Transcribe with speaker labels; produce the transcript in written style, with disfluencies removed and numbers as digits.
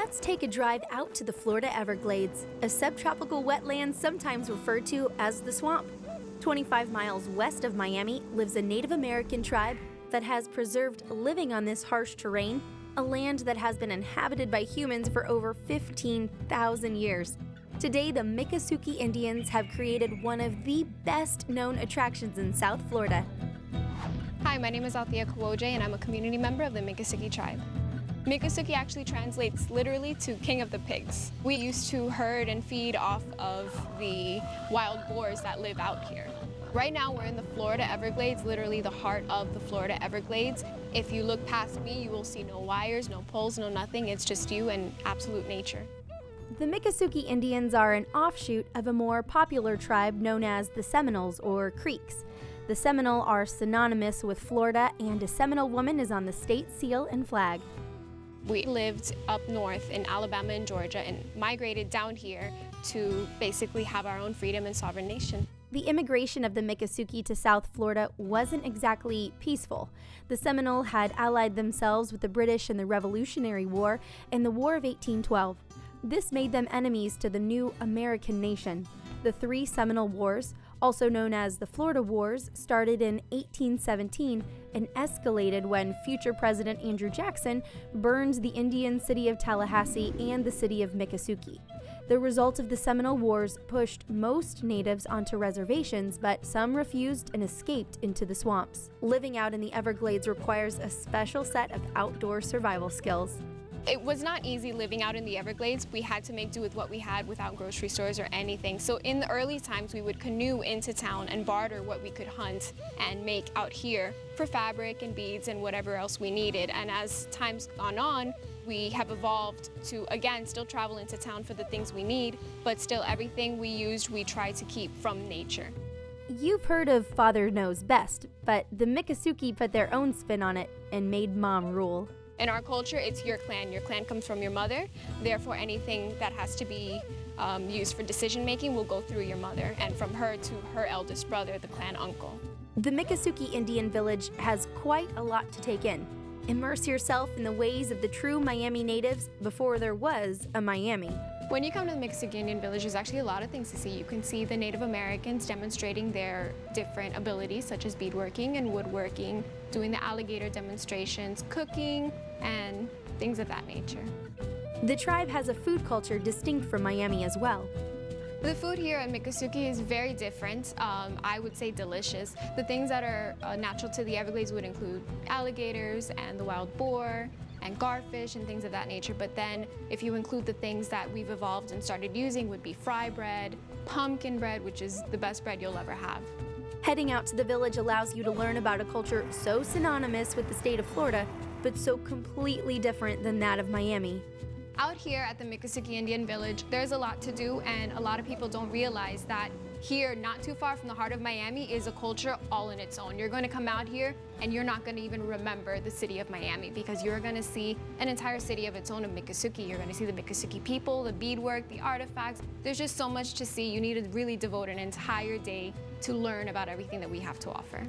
Speaker 1: Let's take a drive out to the Florida Everglades, a subtropical wetland sometimes referred to as the swamp. 25 miles west of Miami lives a Native American tribe that has preserved living on this harsh terrain, a land that has been inhabited by humans for over 15,000 years. Today, the Miccosukee Indians have created one of the best-known attractions in South Florida.
Speaker 2: Hi, my name is Althea Kawoje, and I'm a community member of the Miccosukee tribe. Miccosukee actually translates literally to King of the Pigs. We used to herd and feed off of the wild boars that live out here. Right now we're in the Florida Everglades, literally the heart of the Florida Everglades. If you look past me, you will see no wires, no poles, no nothing. It's just you and absolute nature.
Speaker 1: The Miccosukee Indians are an offshoot of a more popular tribe known as the Seminoles or Creeks. The Seminole are synonymous with Florida, and a Seminole woman is on the state seal and flag.
Speaker 2: We lived up north in Alabama and Georgia and migrated down here to basically have our own freedom and sovereign nation.
Speaker 1: The immigration of the Miccosukee to South Florida wasn't exactly peaceful. The Seminole had allied themselves with the British in the Revolutionary War and the War of 1812. This made them enemies to the new American nation. The three Seminole Wars, also known as the Florida Wars, started in 1817 and escalated when future President Andrew Jackson burned the Indian city of Tallahassee and the city of Miccosukee. The result of the Seminole Wars pushed most natives onto reservations, but some refused and escaped into the swamps. Living out in the Everglades requires a special set of outdoor survival skills.
Speaker 2: It was not easy living out in the Everglades. We had to make do with what we had without grocery stores or anything. So in the early times, we would canoe into town and barter what we could hunt and make out here for fabric and beads and whatever else we needed. And as time's gone on, we have evolved to, again, still travel into town for the things we need, but still everything we used, we try to keep from nature.
Speaker 1: You've heard of Father Knows Best, but the Miccosukee put their own spin on it and made Mom rule.
Speaker 2: In our culture, it's your clan. Your clan comes from your mother. Therefore, anything that has to be used for decision-making will go through your mother, and from her to her eldest brother, the clan uncle.
Speaker 1: The Miccosukee Indian village has quite a lot to take in. Immerse yourself in the ways of the true Miami natives before there was a Miami.
Speaker 2: When you come to the Miccosukee Indian village, there's actually a lot of things to see. You can see the Native Americans demonstrating their different abilities, such as beadworking and woodworking, doing the alligator demonstrations, cooking, and things of that nature.
Speaker 1: The tribe has a food culture distinct from Miami as well.
Speaker 2: The food here at Miccosukee is very different. I would say delicious. The things that are natural to the Everglades would include alligators and the wild boar and garfish and things of that nature. But then if you include the things that we've evolved and started using would be fry bread, pumpkin bread, which is the best bread you'll ever have.
Speaker 1: Heading out to the village allows you to learn about a culture so synonymous with the state of Florida, but so completely different than that of Miami.
Speaker 2: Out here at the Miccosukee Indian Village, there's a lot to do, and a lot of people don't realize that here, not too far from the heart of Miami, is a culture all in its own. You're going to come out here and you're not going to even remember the city of Miami because you're going to see an entire city of its own of Miccosukee. You're going to see the Miccosukee people, the beadwork, the artifacts. There's just so much to see. You need to really devote an entire day to learn about everything that we have to offer.